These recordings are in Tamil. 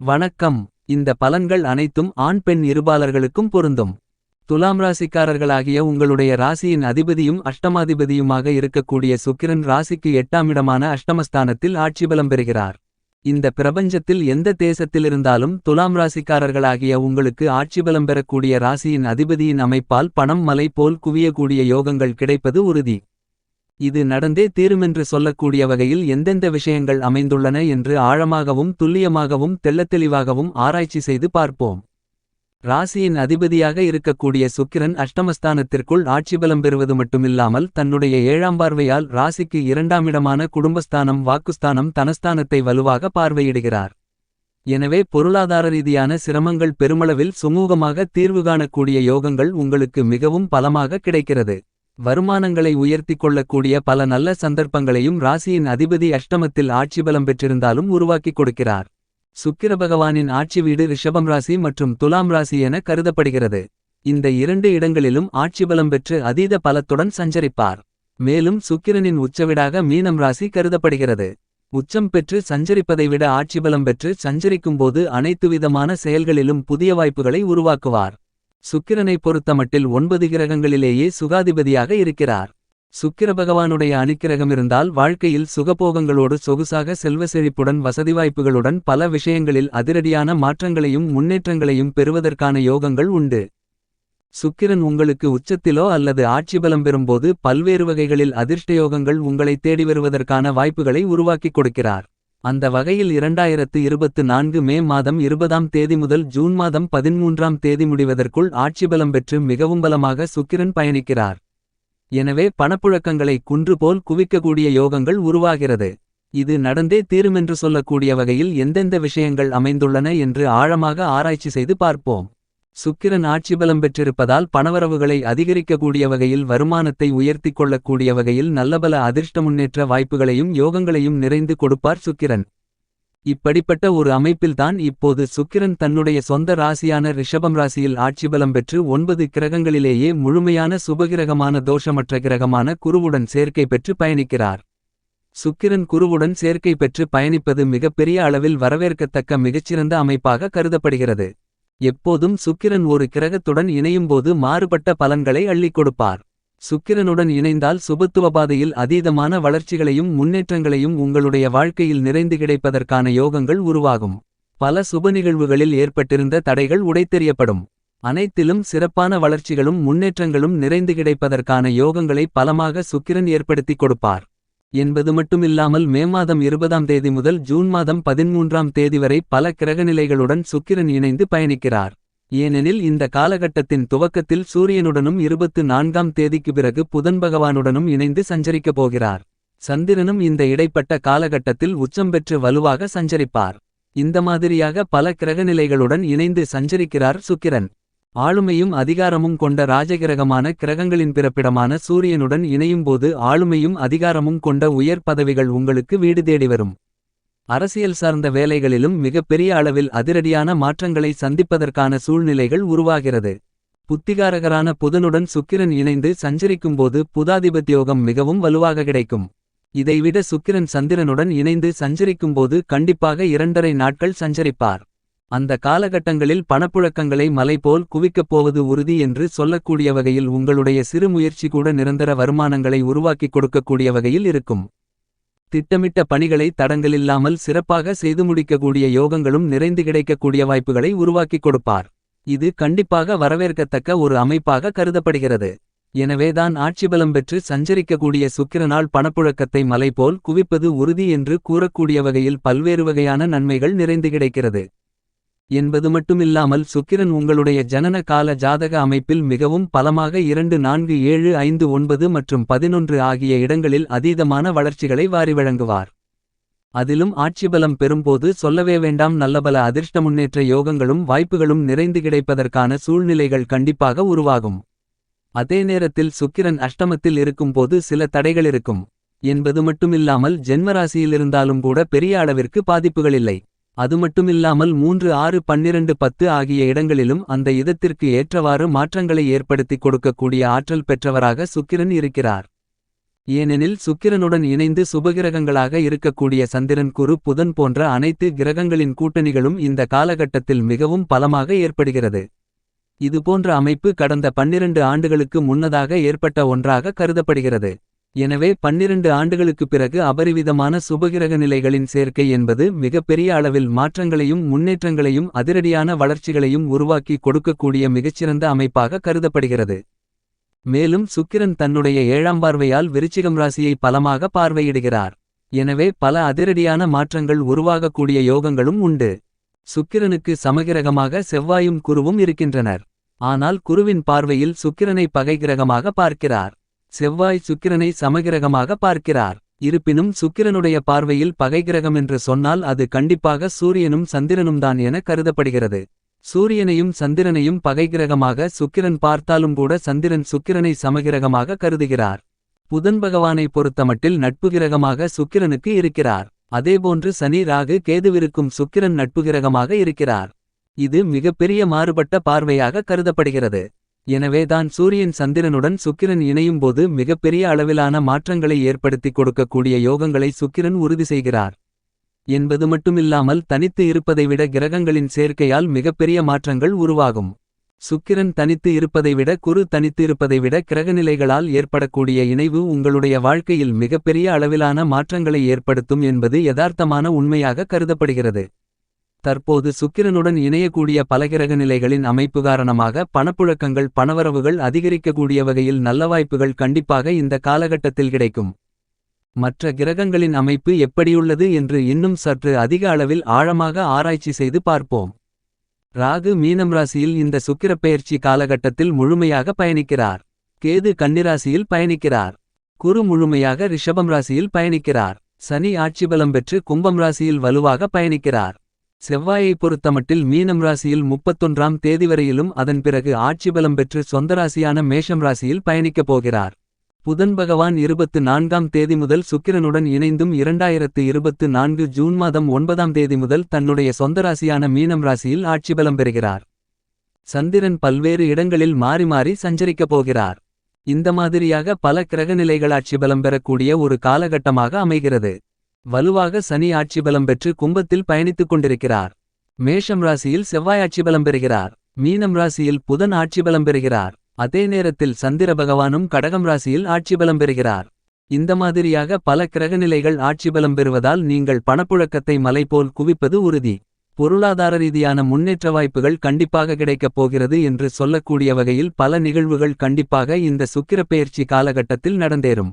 வணக்கம். இந்த பலன்கள் அனைத்தும் ஆண் பெண் இருபாலர்களுக்கும் பொருந்தும். துலாம் ராசிக்காரர்களாகிய உங்களுடைய ராசியின் அதிபதியும் அஷ்டமாதிபதியுமாக இருக்கக்கூடிய சுக்கிரன் ராசிக்கு 8ஆம் இடமான அஷ்டமஸ்தானத்தில் ஆட்சிபலம் பெறுகிறார். இந்த பிரபஞ்சத்தில் எந்த தேசத்திலிருந்தாலும் துலாம் ராசிக்காரர்களாகிய உங்களுக்கு ஆட்சிபலம் பெறக்கூடிய ராசியின் அதிபதியின் அமைப்பால் பணம் மலை போல் குவியக்கூடிய யோகங்கள் கிடைப்பது உறுதி. இது நடந்தே தீருமென்று சொல்லக்கூடிய வகையில் எந்தெந்த விஷயங்கள் அமைந்துள்ளன என்று ஆழமாகவும் துல்லியமாகவும் தெள்ளத்தெளிவாகவும் ஆராய்ச்சி செய்து பார்ப்போம். ராசியின் அதிபதியாக இருக்கக்கூடிய சுக்கிரன் அஷ்டமஸ்தானத்திற்குள் ஆட்சிபலம் பெறுவது மட்டுமில்லாமல் தன்னுடைய 7ஆம் பார்வையால் ராசிக்கு 2ஆம் இடமான குடும்பஸ்தானம் வாக்குஸ்தானம் தனஸ்தானத்தை வலுவாக பார்வையிடுகிறார். எனவே பொருளாதார ரீதியான சிரமங்கள் பெருமளவில் சுமூகமாக தீர்வு காணக்கூடிய யோகங்கள் உங்களுக்கு மிகவும் பலமாக கிடைக்கிறது. வருமானங்களை உயர்த்திக் கொள்ளக்கூடிய பல நல்ல சந்தர்ப்பங்களையும் ராசியின் அதிபதி அஷ்டமத்தில் ஆட்சிபலம் பெற்றிருந்தாலும் உருவாக்கிக் கொடுக்கிறார். சுக்கிர பகவானின் ஆட்சி வீடு ரிஷபம் ராசி மற்றும் துலாம் ராசி என கருதப்படுகிறது. இந்த 2 இடங்களிலும் ஆட்சிபலம் பெற்று அதீத பலத்துடன் சஞ்சரிப்பார். மேலும் சுக்கிரனின் உச்சவிடாக மீனம் ராசி கருதப்படுகிறது. உச்சம் பெற்று சஞ்சரிப்பதை விட ஆட்சிபலம் பெற்று சஞ்சரிக்கும்போது அனைத்துவிதமான செயல்களிலும் புதிய வாய்ப்புகளை உருவாக்குவார். சுக்கிரனை பொறுத்தமட்டில் 9 கிரகங்களிலேயே சுகாதிபதியாக இருக்கிறார். சுக்கிர பகவானுடைய அனுக்கிரகம் இருந்தால் வாழ்க்கையில் சுகபோகங்களோடு சொகுசாக செல்வ செழிப்புடன் வசதி வாய்ப்புகளுடன் பல விஷயங்களில் அதிரடியான மாற்றங்களையும் முன்னேற்றங்களையும் பெறுவதற்கான யோகங்கள் உண்டு. சுக்கிரன் உங்களுக்கு உச்சத்திலோ அல்லது ஆட்சிபலம் பெறும்போது பல்வேறு வகைகளில் அதிர்ஷ்டயோகங்கள் உங்களை தேடி வருவதற்கான வாய்ப்புகளை உருவாக்கிக் கொடுக்கிறார். அந்த வகையில் 2024 மே மாதம் 20ஆம் தேதி முதல் ஜூன் மாதம் 13ஆம் தேதி முடிவதற்குள் ஆட்சிபலம் பெற்று மிகவும் பலமாக சுக்கிரன் பயணிக்கிறார். எனவே பணப்புழக்கங்களை குன்று போல் குவிக்கக்கூடிய யோகங்கள் உருவாகிறது. இது நடந்தே தீருமென்று சொல்லக்கூடிய வகையில் எந்தெந்த விஷயங்கள் அமைந்துள்ளன என்று ஆழமாக ஆராய்ச்சி செய்து பார்ப்போம். சுக்கிரன் ஆட்சிபலம் பெற்றிருப்பதால் பணவரவுகளை அதிகரிக்கக்கூடிய வகையில் வருமானத்தை உயர்த்திக் கொள்ளக்கூடிய வகையில் நல்லபல அதிர்ஷ்ட முன்னேற்ற வாய்ப்புகளையும் யோகங்களையும் நிறைந்து கொடுப்பார் சுக்கிரன். இப்படிப்பட்ட ஒரு அமைப்பில்தான் இப்போது சுக்கிரன் தன்னுடைய சொந்த ராசியான ரிஷபம் ராசியில் ஆட்சிபலம் பெற்று 9 கிரகங்களிலேயே முழுமையான சுபகிரகமான தோஷமற்ற கிரகமான குருவுடன் சேர்க்கை பெற்று பயணிக்கிறார். சுக்கிரன் குருவுடன் சேர்க்கை பெற்று பயணிப்பது மிகப்பெரிய அளவில் வரவேற்கத்தக்க மிகச்சிறந்த அமைப்பாக கருதப்படுகிறது. எப்போதும் சுக்கிரன் ஒரு கிரகத்துடன் இணையும்போது மாறுபட்ட பலன்களை அள்ளிக் கொடுப்பார். சுக்கிரனுடன் இணைந்தால் சுபத்துவபாதையில் அதீதமான வளர்ச்சிகளையும் முன்னேற்றங்களையும் உங்களுடைய வாழ்க்கையில் நிறைந்து கிடைப்பதற்கான யோகங்கள் உருவாகும். பல சுப நிகழ்வுகளில் ஏற்பட்டிருந்த தடைகள் உடைத்தெறியப்படும். அனைத்திலும் சிறப்பான வளர்ச்சிகளும் முன்னேற்றங்களும் நிறைந்து கிடைப்பதற்கான யோகங்களை பலமாக சுக்கிரன் ஏற்படுத்திக் கொடுப்பார் என்பது மட்டுமில்லாமல் மே மாதம் 20ஆம் தேதி முதல் ஜூன் மாதம் 13ஆம் தேதி வரை பல கிரகநிலைகளுடன் சுக்கிரன் இணைந்து பயணிக்கிறார். ஏனெனில் இந்த காலகட்டத்தின் துவக்கத்தில் சூரியனுடனும் 24ஆம் தேதிக்கு பிறகு புதன் பகவானுடனும் இணைந்து சஞ்சரிக்கப் போகிறார். சந்திரனும் இந்த இடைப்பட்ட காலகட்டத்தில் உச்சம் பெற்று வலுவாக சஞ்சரிப்பார். இந்த மாதிரியாக பல கிரகநிலைகளுடன் இணைந்து சஞ்சரிக்கிறார் சுக்கிரன். ஆளுமையும் அதிகாரமும் கொண்ட ராஜகிரகமான கிரகங்களின் பிறப்பிடமான சூரியனுடன் இணையும்போது ஆளுமையும் அதிகாரமும் கொண்ட உயர் பதவிகள் உங்களுக்கு வீடு தேடி வரும். அரசியல் சார்ந்த வேலைகளிலும் மிகப்பெரிய அளவில் அதிரடியான மாற்றங்களை சந்திப்பதற்கான சூழ்நிலைகள் உருவாகிறது. புத்திகாரகரான புதனுடன் சுக்கிரன் இணைந்து சஞ்சரிக்கும்போது புதாதிபத்யோகம் மிகவும் வலுவாக கிடைக்கும். இதைவிட சுக்கிரன் சந்திரனுடன் இணைந்து சஞ்சரிக்கும்போது கண்டிப்பாக 2½ நாட்கள் சஞ்சரிப்பார். அந்த காலகட்டங்களில் பணப்புழக்கங்களை மலை போல் குவிக்கப் போவது உறுதி என்று சொல்லக்கூடிய வகையில் உங்களுடைய சிறு முயற்சி கூட நிரந்தர வருமானங்களை உருவாக்கிக் கொடுக்கக்கூடிய வகையில் இருக்கும். திட்டமிட்ட பணிகளை தடங்கலில்லாமல் சிறப்பாக செய்து முடிக்கக்கூடிய யோகங்களும் நிறைந்து கிடைக்கக்கூடிய வாய்ப்புகளை உருவாக்கிக் கொடுப்பார். இது கண்டிப்பாக வரவேற்கத்தக்க ஒரு அமைப்பாக கருதப்படுகிறது. எனவேதான் ஆட்சிபலம் பெற்று சஞ்சரிக்கக்கூடிய சுக்கிரனால் பணப்புழக்கத்தை மலை போல் குவிப்பது உறுதி என்று கூறக்கூடிய வகையில் பல்வேறு வகையான நன்மைகள் நிறைந்து கிடைக்கிறது என்பது மட்டுமில்லாமல் சுக்கிரன் உங்களுடைய ஜனன கால ஜாதக அமைப்பில் மிகவும் பலமாக 2 4 7 5 9 மற்றும் 11 ஆகிய இடங்களில் அதீதமான வளர்ச்சிகளை வாரி வழங்குவார். அதிலும் ஆட்சிபலம் பெறும்போது சொல்லவே வேண்டாம், நல்லபல அதிர்ஷ்ட முன்னேற்ற யோகங்களும் வாய்ப்புகளும் நிறைந்து கிடைப்பதற்கான சூழ்நிலைகள் கண்டிப்பாக உருவாகும். அதே நேரத்தில் சுக்கிரன் அஷ்டமத்தில் இருக்கும்போது சில தடைகள் இருக்கும் என்பது மட்டுமில்லாமல் ஜென்மராசியிலிருந்தாலும் கூட பெரிய அளவிற்கு பாதிப்புகளில்லை. அது மட்டுமில்லாமல் 3 6 12 10 ஆகிய இடங்களிலும் அந்த இதத்திற்கு ஏற்றவாறு மாற்றங்களை ஏற்படுத்திக் கொடுக்கக்கூடிய ஆற்றல் பெற்றவராக சுக்கிரன் இருக்கிறார். ஏனெனில் சுக்கிரனுடன் இணைந்து சுபகிரகங்களாக இருக்கக்கூடிய சந்திரன் குரு புதன் போன்ற அனைத்து கிரகங்களின் கூட்டணிகளும் இந்த காலகட்டத்தில் மிகவும் பலமாக ஏற்படுகிறது. இதுபோன்ற அமைப்பு கடந்த 12 ஆண்டுகளுக்கு முன்னதாக ஏற்பட்ட ஒன்றாக கருதப்படுகிறது. எனவே 12 ஆண்டுகளுக்குப் பிறகு அபரிவிதமான சுபகிரக நிலைகளின் சேர்க்கை என்பது மிகப்பெரிய அளவில் மாற்றங்களையும் முன்னேற்றங்களையும் அதிரடியான வளர்ச்சிகளையும் உருவாக்கி கொடுக்கக்கூடிய மிகச்சிறந்த அமைப்பாக கருதப்படுகிறது. மேலும் சுக்கிரன் தன்னுடைய 7ஆம் பார்வையால் விருச்சிகம் ராசியை பலமாக பார்வையிடுகிறார். எனவே பல அதிரடியான மாற்றங்கள் உருவாகக்கூடிய யோகங்களும் உண்டு. சுக்கிரனுக்கு சமகிரகமாக செவ்வாயும் குருவும் இருக்கின்றனர். ஆனால் குருவின் பார்வையில் சுக்கிரனை பகைகிரகமாக பார்க்கிறார். செவ்வாய் சுக்கிரனை சமகிரகமாக பார்க்கிறார். இருப்பினும் சுக்கிரனுடைய பார்வையில் பகைகிரகமென்று சொன்னால் அது கண்டிப்பாக சூரியனும் சந்திரனும்தான் என கருதப்படுகிறது. சூரியனையும் சந்திரனையும் பகைகிரகமாக சுக்கிரன் பார்த்தாலும் கூட சந்திரன் சுக்கிரனை சமகிரகமாக கருதுகிறார். புதன் பகவானை பொறுத்தமட்டில் நட்புகிரகமாக சுக்கிரனுக்கு இருக்கிறார். அதேபோன்று சனி ராகு கேதுவிருக்கும் சுக்கிரன் நட்புகிரகமாக இருக்கிறார். இது மிகப்பெரிய மாறுபட்ட பார்வையாக கருதப்படுகிறது. எனவேதான் சூரியன் சந்திரனுடன் சுக்கிரன் இணையும்போது மிகப்பெரிய அளவிலான மாற்றங்களை ஏற்படுத்தி கொடுக்கக்கூடிய யோகங்களை சுக்கிரன் உறுதி செய்கிறார் என்பது மட்டுமில்லாமல் தனித்து இருப்பதை விட கிரகங்களின் சேர்க்கையால் மிகப்பெரிய மாற்றங்கள் உருவாகும். சுக்கிரன் தனித்து இருப்பதை விட குரு தனித்து இருப்பதை விட கிரகநிலைகளால் ஏற்படக்கூடிய இணைவு உங்களுடைய வாழ்க்கையில் மிகப்பெரிய அளவிலான மாற்றங்களை ஏற்படுத்தும் என்பது யதார்த்தமான உண்மையாக கருதப்படுகிறது. தற்போது சுக்கிரனுடன் இணையக்கூடிய பல கிரக நிலைகளின் அமைப்பு காரணமாக பணப்புழக்கங்கள் பணவரவுகள் அதிகரிக்கக்கூடிய வகையில் நல்ல வாய்ப்புகள் கண்டிப்பாக இந்த காலகட்டத்தில் கிடைக்கும். மற்ற கிரகங்களின் அமைப்பு எப்படியுள்ளது என்று இன்னும் சற்று அதிக அளவில் ஆழமாக ஆராய்ச்சி செய்து பார்ப்போம். ராகு மீனம் ராசியில் இந்த சுக்கிரப்பெயர்ச்சி காலகட்டத்தில் முழுமையாக பயணிக்கிறார். கேது கன்னிராசியில் பயணிக்கிறார். குரு முழுமையாக ரிஷபம் ராசியில் பயணிக்கிறார். சனி ஆட்சிபலம் பெற்று கும்பம் ராசியில் வலுவாக பயணிக்கிறார். செவ்வாயை பொறுத்தமட்டில் மீனம் ராசியில் 31ஆம் தேதி வரையிலும் அதன் பிறகு ஆட்சிபலம் பெற்று சொந்த ராசியான மேஷம் ராசியில் பயணிக்கப் போகிறார். புதன் பகவான் 24ஆம் தேதி முதல் சுக்கிரனுடன் இணைந்தும் 2024 ஜூன் மாதம் 9ஆம் தேதி முதல் தன்னுடைய சொந்த ராசியான மீனம் ராசியில் ஆட்சிபலம் பெறுகிறார். சந்திரன் பல்வேறு இடங்களில் மாறி மாறி சஞ்சரிக்கப் போகிறார். இந்த மாதிரியாக பல கிரகநிலைகள் ஆட்சிபலம் பெறக்கூடிய ஒரு காலகட்டமாக அமைகிறது. வலுவாக சனி ஆட்சிபலம் பெற்று கும்பத்தில் பயணித்துக் கொண்டிருக்கிறார். மேஷம் ராசியில் செவ்வாய் ஆட்சிபலம் பெறுகிறார். மீனம் ராசியில் புதன் ஆட்சிபலம் பெறுகிறார். அதே நேரத்தில் சந்திர பகவானும் கடகம் ராசியில் ஆட்சிபலம் பெறுகிறார். இந்த மாதிரியாக பல கிரகநிலைகள் ஆட்சிபலம் பெறுவதால் நீங்கள் பணப்புழக்கத்தை மலை போல் குவிப்பது உறுதி. பொருளாதார ரீதியான முன்னேற்ற வாய்ப்புகள் கண்டிப்பாக கிடைக்கப் போகிறது என்று சொல்லக்கூடிய வகையில் பல நிகழ்வுகள் கண்டிப்பாக இந்த சுக்கிரப்பெயர்ச்சி காலகட்டத்தில் நடந்தேறும்.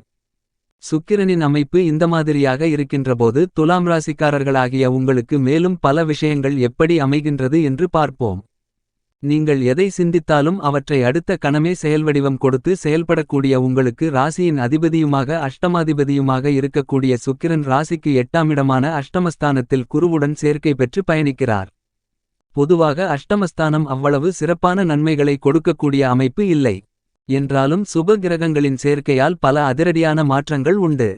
சுக்கிரனின் அமைப்பு இந்த மாதிரியாக இருக்கின்றபோது துலாம் ராசிக்காரர்களாகிய உங்களுக்கு மேலும் பல விஷயங்கள் எப்படி அமைகின்றது என்று பார்ப்போம். நீங்கள் எதை சிந்தித்தாலும் அவற்றை அடுத்த கணமே செயல்வடிவம் கொடுத்து செயல்படக்கூடிய உங்களுக்கு ராசியின் அதிபதியுமாக அஷ்டமாதிபதியுமாக இருக்கக்கூடிய சுக்கிரன் ராசிக்கு 8ஆம் இடமான அஷ்டமஸ்தானத்தில் குருவுடன் சேர்க்கை பெற்று பயணிக்கிறார். பொதுவாக அஷ்டமஸ்தானம் அவ்வளவு சிறப்பான நன்மைகளை கொடுக்கக்கூடிய அமைப்பு இல்லை. என்றாலும் சுப கிரகங்களின் சேர்க்கையால் பல அதிரடியான மாற்றங்கள் உண்டு.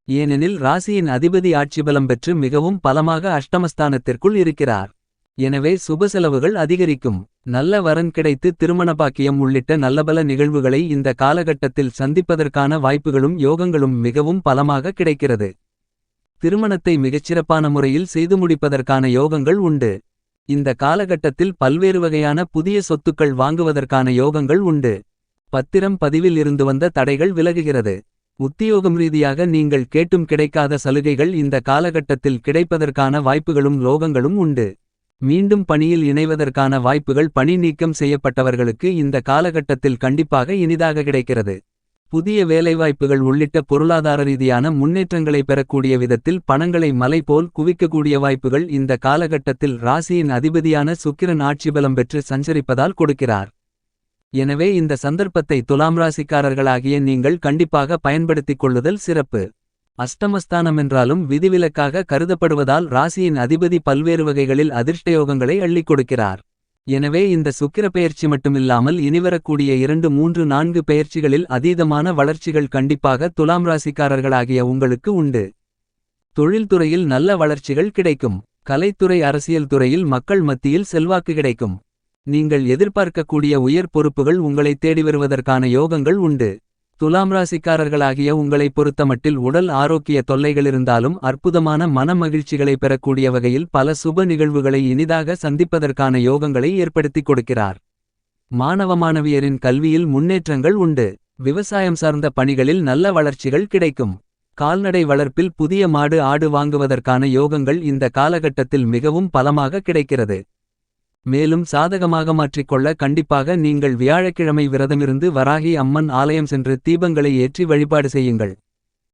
ஏனெனில் ராசியின் அதிபதி ஆட்சிபலம் பெற்று மிகவும் பலமாக அஷ்டமஸ்தானத்திற்குள் இருக்கிறார். எனவே சுப செலவுகள் அதிகரிக்கும். நல்ல வரன் கிடைத்து திருமண பாக்கியம் உள்ளிட்ட நல்லபல நிகழ்வுகளை இந்த காலகட்டத்தில் சந்திப்பதற்கான வாய்ப்புகளும் யோகங்களும் மிகவும் பலமாக கிடைக்கிறது. திருமணத்தை மிகச்சிறப்பான முறையில் செய்து முடிப்பதற்கான யோகங்கள் உண்டு. இந்த காலகட்டத்தில் பல்வேறு வகையான புதிய சொத்துக்கள் வாங்குவதற்கான யோகங்கள் உண்டு. பத்திரம் பதிவில் இருந்து வந்த தடைகள் விலகுகிறது. உத்தியோகம் ரீதியாக நீங்கள் கேட்டும் கிடைக்காத சலுகைகள் இந்த காலகட்டத்தில் கிடைப்பதற்கான வாய்ப்புகளும் யோகங்களும் உண்டு. மீண்டும் பணியில் இணைவதற்கான வாய்ப்புகள் பணி நீக்கம் செய்யப்பட்டவர்களுக்கு இந்த காலகட்டத்தில் கண்டிப்பாக இனிதாக கிடைக்கிறது. புதிய வேலைவாய்ப்புகள் உள்ளிட்ட பொருளாதார ரீதியான முன்னேற்றங்களை பெறக்கூடிய விதத்தில் பணங்களை மலை போல் குவிக்கக்கூடிய வாய்ப்புகள் இந்த காலகட்டத்தில் ராசியின் அதிபதியான சுக்கிரன் ஆட்சிபலம் பெற்று சஞ்சரிப்பதால் கொடுக்கிறார். எனவே இந்த சந்தர்ப்பத்தை துலாம் ராசிக்காரர்களாகிய நீங்கள் கண்டிப்பாக பயன்படுத்திக் கொள்ளுதல் சிறப்பு. அஷ்டமஸ்தானமென்றாலும் விதிவிலக்காக கருதப்படுவதால் ராசியின் அதிபதி பல்வேறு வகைகளில் அதிர்ஷ்டயோகங்களை அள்ளிக் கொடுக்கிறார். எனவே இந்த சுக்கிரப்பெயர்ச்சி மட்டுமில்லாமல் இனிவரக்கூடிய 2, 3, 4 பெயர்ச்சிகளில் அதீதமான வளர்ச்சிகள் கண்டிப்பாக துலாம் ராசிக்காரர்களாகிய உங்களுக்கு உண்டு. தொழில்துறையில் நல்ல வளர்ச்சிகள் கிடைக்கும். கலைத்துறை அரசியல் துறையில் மக்கள் மத்தியில் செல்வாக்கு கிடைக்கும். நீங்கள் எதிர்பார்க்கக்கூடிய உயர் பொறுப்புகள் உங்களை தேடி வருவதற்கான யோகங்கள் உண்டு. துலாம் ராசிக்காரர்களாகிய உங்களைப் பொறுத்தமட்டில் உடல் ஆரோக்கிய தொல்லைகளிருந்தாலும் அற்புதமான மன மகிழ்ச்சிகளை பெறக்கூடிய வகையில் பல சுப நிகழ்வுகளை இனிதாக சந்திப்பதற்கான யோகங்களை ஏற்படுத்திக் கொடுக்கிறார். மாணவ மாணவியரின் கல்வியில் முன்னேற்றங்கள் உண்டு. விவசாயம் சார்ந்த பணிகளில் நல்ல வளர்ச்சிகள் கிடைக்கும். கால்நடை வளர்ப்பில் புதிய மாடு ஆடு வாங்குவதற்கான யோகங்கள் இந்த காலகட்டத்தில் மிகவும் பலமாக கிடைக்கிறது. மேலும் சாதகமாக மாற்றிக்கொள்ள கண்டிப்பாக நீங்கள் வியாழக்கிழமை விரதமிருந்து வராகி அம்மன் ஆலயம் சென்று தீபங்களை ஏற்றி வழிபாடு செய்யுங்கள்.